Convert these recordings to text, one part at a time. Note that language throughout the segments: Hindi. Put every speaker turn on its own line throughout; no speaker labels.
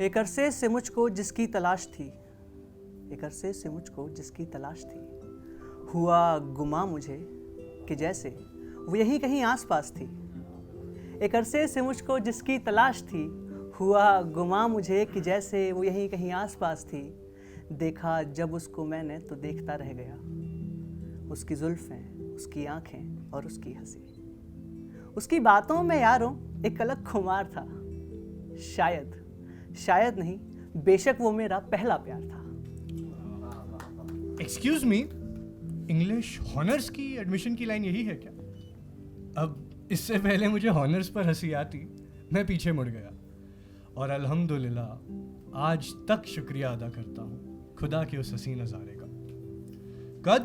एक अरसे से मुझको जिसकी तलाश थी, एक अरसे से मुझको जिसकी तलाश थी, हुआ गुमा मुझे कि जैसे वो यहीं कहीं आसपास थी। एक अरसे से मुझको जिसकी तलाश थी, हुआ गुमा मुझे कि जैसे वो यहीं कहीं आसपास थी। देखा जब उसको मैंने तो देखता रह गया, उसकी जुल्फ़ें, उसकी आंखें और उसकी हंसी। उसकी बातों में यारों एक अलग खुमार था। शायद नहीं, बेशक वो मेरा पहला प्यार था।
एक्सक्यूज मी, इंग्लिश हॉनर्स की एडमिशन की लाइन यही है क्या? अब इससे पहले मुझे हॉनर्स पर हंसी आती, मैं पीछे मुड़ गया और अल्हम्दुलिल्लाह आज तक शुक्रिया अदा करता हूँ खुदा के उस हसी नज़ारे का। कद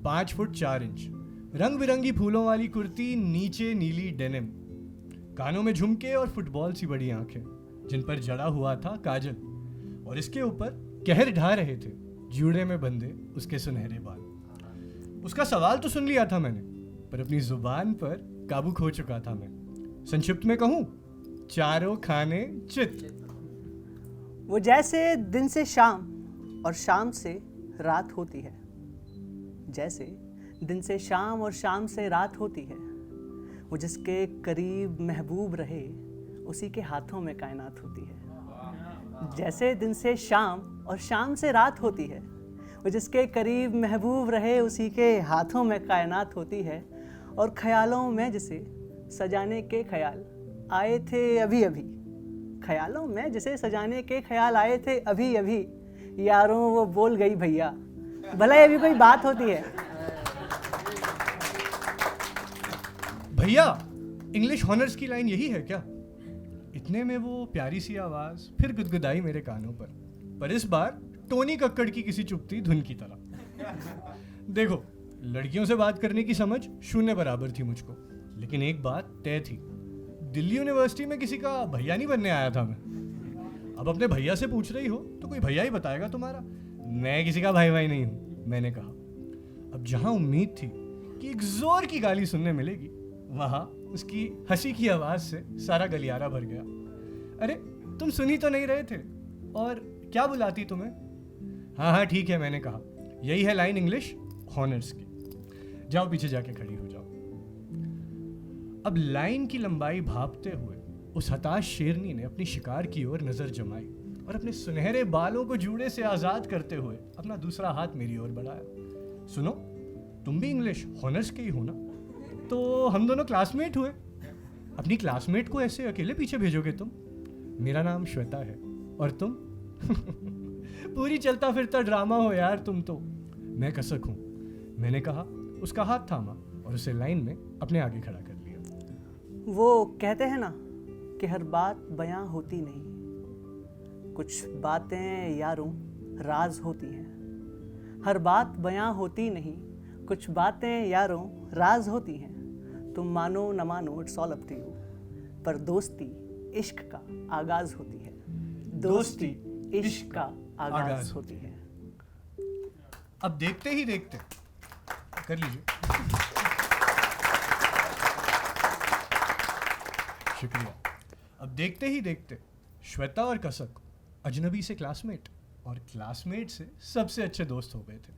5 फुट 4 इंच, रंग बिरंगी फूलों वाली कुर्ती, नीचे नीली डेनिम, कानों में झुमके और फुटबॉल सी बड़ी आंखें जिन पर जड़ा हुआ था काजल, और इसके ऊपर कहर ढा रहे थे जूड़े में बंधे उसके सुनहरे बाल। उसका सवाल तो सुन लिया था मैंने, पर अपनी जुबान पर काबू खो चुका था मैं। संक्षिप्त में कहूँ, चारों खाने चित।
वो जैसे दिन से शाम और शाम से रात होती है, जैसे दिन से शाम और शाम से रात होती है। वो जिसके करीब महबूब रहे उसी के हाथों में कायनात होती है। जैसे दिन से शाम और शाम से रात होती है, वो जिसके करीब महबूब रहे उसी के हाथों में कायनात होती है। और ख्यालों में जिसे सजाने के ख्याल आए थे अभी अभी, ख्यालों में जिसे सजाने के ख्याल आए थे अभी अभी, यारों वो बोल गई भैया, भला ये भी कोई बात होती है?
भैया, इंग्लिश हॉनर्स की लाइन यही है क्या? इतने में वो प्यारी सी आवाज फिर गुदगुदाई मेरे कानों पर इस बार टोनी कक्कड़ की किसी चुपती धुन की तरह। देखो, लड़कियों से बात करने की समझ शून्य बराबर थी मुझको, लेकिन एक बात तय थी, दिल्ली यूनिवर्सिटी में किसी का भैया नहीं बनने आया था मैं। अब अपने भैया से पूछ रही हो तो कोई भैया ही बताएगा तुम्हारा, मैं किसी का भाई भाई नहीं हूं, मैंने कहा। अब जहां उम्मीद थी कि एक जोर की गाली सुनने मिलेगी, वहां उसकी हंसी की आवाज से सारा गलियारा भर गया। अरे तुम सुनी तो नहीं रहे थे, और क्या बुलाती तुम्हें? हाँ ठीक है, मैंने कहा, यही है लाइन इंग्लिश हॉनर्स की। जाओ पीछे जाके खड़ी हो जाओ। अब लाइन की लंबाई भांपते हुए उस हताश शेरनी ने अपनी शिकार की ओर नजर जमाई और अपने सुनहरे बालों को जूड़े से आजाद करते हुए अपना दूसरा हाथ मेरी ओर बढ़ाया। सुनो, तुम भी इंग्लिश हॉनर्स के ही हो ना? तो हम दोनों क्लासमेट हुए। अपनी क्लासमेट को ऐसे अकेले पीछे भेजोगे तुम? मेरा नाम श्वेता है, और तुम? पूरी चलता फिरता ड्रामा हो यार तुम तो। मैं कसक हूं, मैंने कहा, उसका हाथ थामा और उसे लाइन में अपने आगे खड़ा कर लिया।
वो कहते हैं ना कि हर बात बयां होती नहीं, कुछ बातें यारों राज होती हैं। हर बात बयां होती नहीं, कुछ बातें यारों राज होती हैं। तुम मानो न मानो, it's all up to you, पर दोस्ती इश्क का आगाज होती है। दोस्ती इश्क का आगाज होती है।
अब देखते ही देखते, कर लीजिए, शुक्रिया। अब देखते ही देखते श्वेता और कसक अजनबी से क्लासमेट, और क्लासमेट से सबसे अच्छे दोस्त हो गए थे।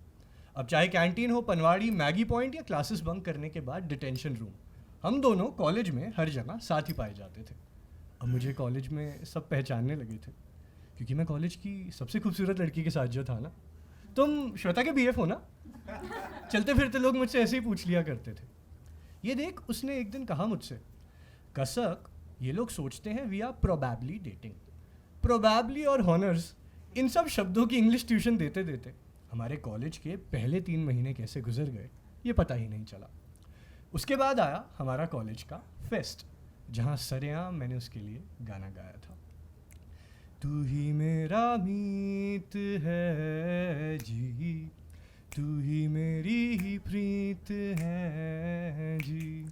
अब चाहे कैंटीन हो, पनवाड़ी, मैगी पॉइंट, या क्लासेस बंक करने के बाद डिटेंशन रूम, हम दोनों कॉलेज में हर जगह साथ ही पाए जाते थे। अब मुझे कॉलेज में सब पहचानने लगे थे, क्योंकि मैं कॉलेज की सबसे खूबसूरत लड़की के साथ जो था ना। तुम श्वेता के बीएफ हो ना? चलते फिरते लोग मुझसे ऐसे ही पूछ लिया करते थे। ये देख, उसने एक दिन कहा मुझसे, कसक, ये लोग सोचते हैं we are probably dating. Probably और हॉनर्स, इन सब शब्दों की इंग्लिश ट्यूशन देते देते हमारे कॉलेज के पहले 3 महीने कैसे गुजर गए ये पता ही नहीं चला। उसके बाद आया हमारा कॉलेज का फेस्ट, जहाँ सरेआम मैंने उसके लिए गाना गाया था। तू ही मेरा मीत है जी, तू ही मेरी ही प्रीत है जी,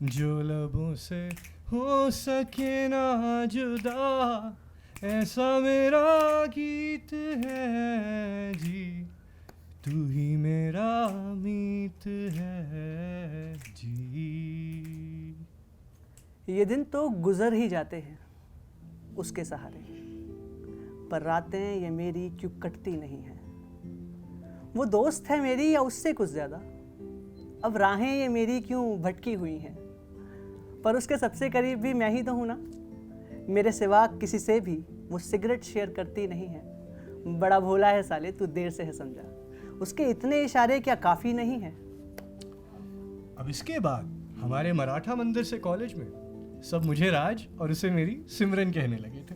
जो लबों से हो सके ना जुदा, ऐसा मेरा गीत है जी, तू ही मेरा मीत है जी।
ये दिन तो गुजर ही जाते हैं उसके सहारे, पर रातें ये मेरी क्यों कटती नहीं हैं। वो दोस्त है मेरी या उससे कुछ ज़्यादा, अब राहें ये मेरी क्यों भटकी हुई हैं। पर उसके सबसे करीब भी मैं ही तो हूँ ना, मेरे सिवा किसी से भी वो सिगरेट शेयर करती नहीं है। बड़ा भोला है साले, तू देर से है समझा, उसके इतने इशारे क्या काफ़ी नहीं है।
अब इसके बाद हमारे मराठा मंदिर से कॉलेज में सब मुझे राज और उसे मेरी सिमरन कहने लगे थे।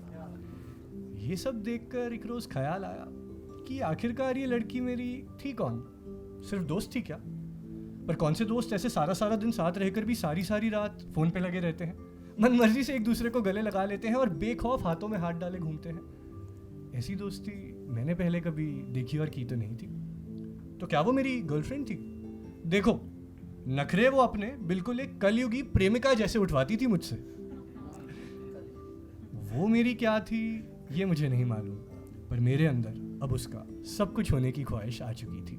ये सब देखकर एक रोज ख्याल आया कि आखिरकार ये लड़की मेरी थी कौन, सिर्फ दोस्त थी क्या? पर कौन से दोस्त ऐसे सारा सारा दिन साथ रहकर भी सारी सारी रात फोन पे लगे रहते हैं, मन मर्जी से एक दूसरे को गले लगा लेते हैं और बेखौफ हाथों में हाथ डाले घूमते हैं। ऐसी दोस्ती मैंने पहले कभी देखी और की तो नहीं थी। तो क्या वो मेरी गर्लफ्रेंड थी? देखो, नखरे वो अपने बिल्कुल एक कलयुगी प्रेमिका जैसे उठवाती थी मुझसे। वो मेरी क्या थी ये मुझे नहीं मालूम, पर मेरे अंदर अब उसका सब कुछ होने की ख्वाहिश आ चुकी थी।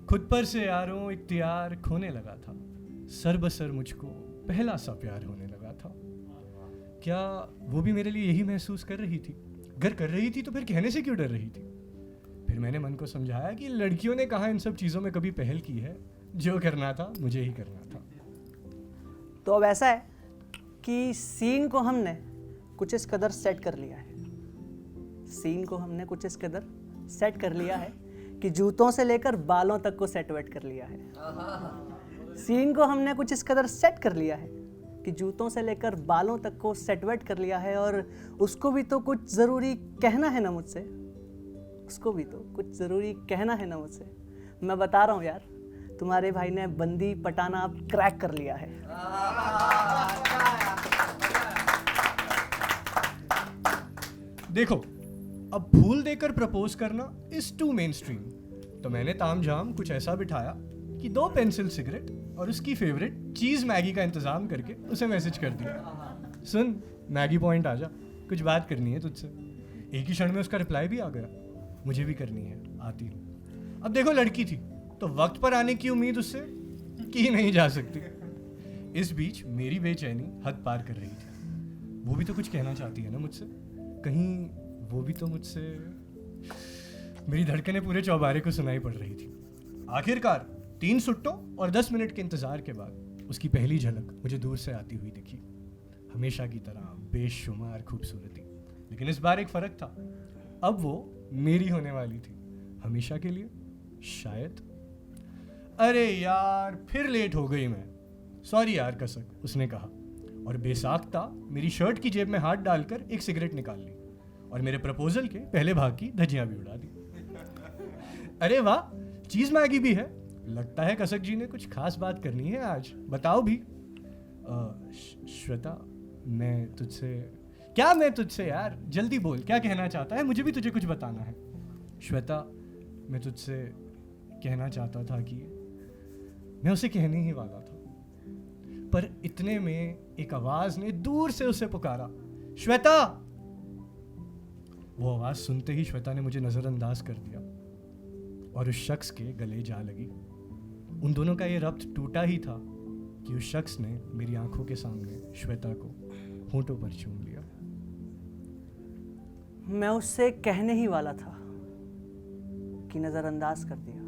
खुद पर से यारों इख्तियार खोने लगा था, सर बसर मुझको पहला सा प्यार होने लगा था। क्या वो भी मेरे लिए यही महसूस कर रही थी? अगर कर रही थी तो फिर कहने से क्यों डर रही थी? फिर मैंने मन को समझाया कि लड़कियों ने कहा इन सब चीज़ों में कभी पहल की है, जो करना था मुझे ही करना था।
तो अब ऐसा है कि सीन को हमने कुछ इस कदर सेट कर लिया है, सीन को हमने कुछ इस कदर सेट कर लिया है कि जूतों से लेकर बालों तक को सेट वेट कर लिया है। सीन को हमने कुछ इस कदर सेट कर लिया है कि जूतों से लेकर बालों तक को सेट वेट कर लिया है। और उसको भी तो कुछ ज़रूरी कहना है ना मुझसे, उसको भी तो कुछ ज़रूरी कहना है ना मुझसे। मैं बता रहा हूँ यार, तुम्हारे भाई ने बंदी पटाना अब क्रैक कर लिया है।
देखो, अब फूल देकर प्रपोज करना इज टू मेन स्ट्रीम, तो मैंने तामझाम कुछ ऐसा बिठाया कि 2 पेंसिल सिगरेट और उसकी फेवरेट चीज़ मैगी का इंतज़ाम करके उसे मैसेज कर दिया, सुन मैगी पॉइंट आ जा, कुछ बात करनी है तुझसे। एक ही क्षण में उसका रिप्लाई भी आ गया, मुझे भी करनी है, आती हूँ। अब देखो, लड़की थी तो वक्त पर आने की उम्मीद उससे की नहीं जा सकती। इस बीच मेरी बेचैनी हद पार कर रही थी। वो भी तो कुछ कहना चाहती है ना मुझसे, कहीं वो भी तो मुझसे। मेरी धड़कनें पूरे चौबारे को सुनाई पड़ रही थी। आखिरकार 3 सुट्टों और 10 मिनट के इंतजार के बाद उसकी पहली झलक मुझे दूर से आती हुई दिखी। हमेशा की तरह बेशुमार खूबसूरती, लेकिन इस बार एक फर्क था, अब वो मेरी होने वाली थी, हमेशा के लिए शायद। अरे यार, फिर लेट हो गई मैं, सॉरी यार कसक, उसने कहा और बेसाख्ता मेरी शर्ट की जेब में हाथ डालकर एक सिगरेट निकाल ली और मेरे प्रपोजल के पहले भाग की धज्जियां भी उड़ा दी। अरे वाह, चीज मैगी भी है, लगता है कसक जी ने कुछ खास बात करनी है आज, बताओ भी। श्वेता, मैं तुझसे यार, जल्दी बोल, क्या कहना चाहता है, मुझे भी तुझे कुछ बताना है। श्वेता, मैं तुझसे कहना चाहता था कि मैं उसे कहने ही वाला था, पर इतने में एक आवाज ने दूर से उसे पुकारा, श्वेता। वो आवाज सुनते ही श्वेता ने मुझे नजरअंदाज कर दिया और उस शख्स के गले जा लगी। उन दोनों का ये रब्त टूटा ही था कि उस शख्स ने मेरी आंखों के सामने श्वेता को होंठों पर चूम लिया।
मैं उससे कहने ही वाला था कि नजरअंदाज कर दिया।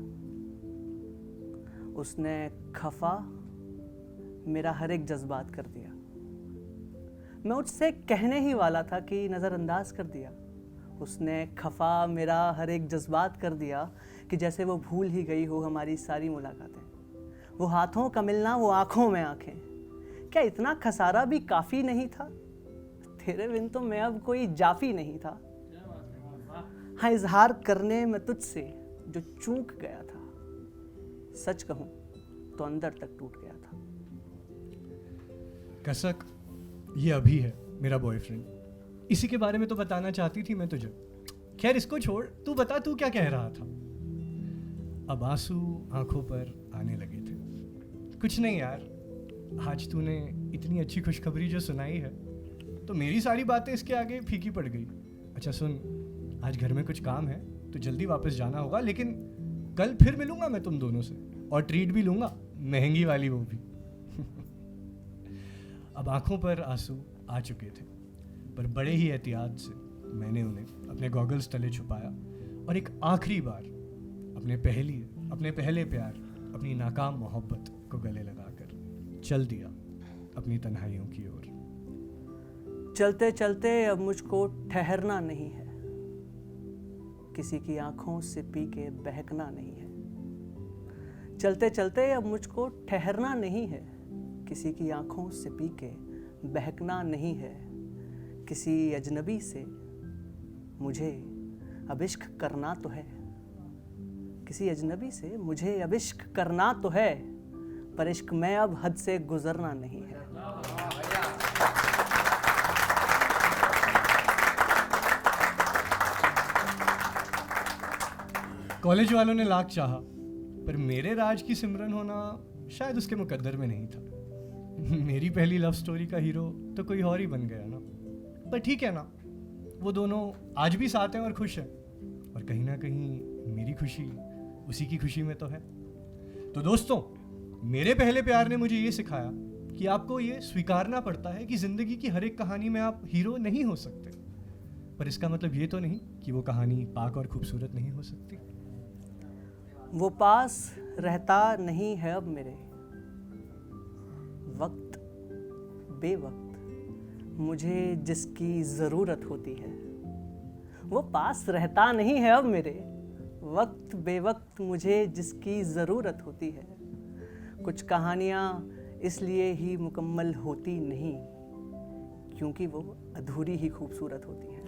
उसने खफा मेरा हर एक जज्बात कर दिया। मैं उससे कहने ही वाला था कि नजरअंदाज कर दिया। उसने खफा मेरा हर एक जज्बात कर दिया कि जैसे वो भूल ही गई हो हमारी सारी मुलाकातें। वो हाथों का मिलना, वो आंखों में आंखें, क्या इतना खसारा भी काफ़ी नहीं था? तेरे बिन तो मैं अब कोई जाफी नहीं था। हाँ, इजहार करने में तुझसे जो चूक गया था, सच कहूँ तो अंदर तक टूट गया था।
कसक, ये अभी है मेरा बॉयफ्रेंड, इसी के बारे में तो बताना चाहती थी मैं तुझे। खैर इसको छोड़, तू बता, तू क्या कह रहा था? अब आंसू आंखों पर आने लगे थे। कुछ नहीं यार, आज तूने इतनी अच्छी खुशखबरी जो सुनाई है तो मेरी सारी बातें इसके आगे फीकी पड़ गई। अच्छा सुन, आज घर में कुछ काम है तो जल्दी वापस जाना होगा, लेकिन कल फिर मिलूंगा मैं तुम दोनों से और ट्रीट भी लूंगा, महंगी वाली वो भी। अब आंखों पर आंसू आ चुके थे, पर बड़े ही एहतियात से मैंने उन्हें अपने गॉगल्स तले छुपाया और एक आखिरी बार अपने पहले प्यार, अपनी नाकाम मोहब्बत को गले लगाकर चल दिया अपनी तन्हाइयों की ओर।
चलते चलते अब मुझको ठहरना नहीं है, किसी की आंखों से पी के बहकना नहीं है। चलते चलते अब मुझको ठहरना नहीं है, किसी की आंखों से पी के बहकना नहीं है। किसी अजनबी से मुझे अब इश्क करना तो है, किसी अजनबी से मुझे अब इश्क करना तो है, पर इश्क में अब हद से गुजरना नहीं है।
कॉलेज वालों ने लाख चाहा, पर मेरे राज की सिमरन होना शायद उसके मुकद्दर में नहीं था। मेरी पहली लव स्टोरी का हीरो तो कोई और ही बन गया ना। पर ठीक है ना, वो दोनों आज भी साथ हैं और खुश हैं, और कहीं ना कहीं मेरी खुशी उसी की खुशी में तो है। तो दोस्तों, मेरे पहले प्यार ने मुझे ये सिखाया कि आपको ये स्वीकारना पड़ता है कि ज़िंदगी की हर एक कहानी में आप हीरो नहीं हो सकते, पर इसका मतलब ये तो नहीं कि वो कहानी पाक और खूबसूरत नहीं हो सकती।
वो पास रहता नहीं है अब मेरे, वक्त बेवक्त मुझे जिसकी ज़रूरत होती है। वो पास रहता नहीं है अब मेरे, वक्त बेवक्त मुझे जिसकी ज़रूरत होती है। कुछ कहानियाँ इसलिए ही मुकम्मल होती नहीं क्योंकि वो अधूरी ही खूबसूरत होती हैं।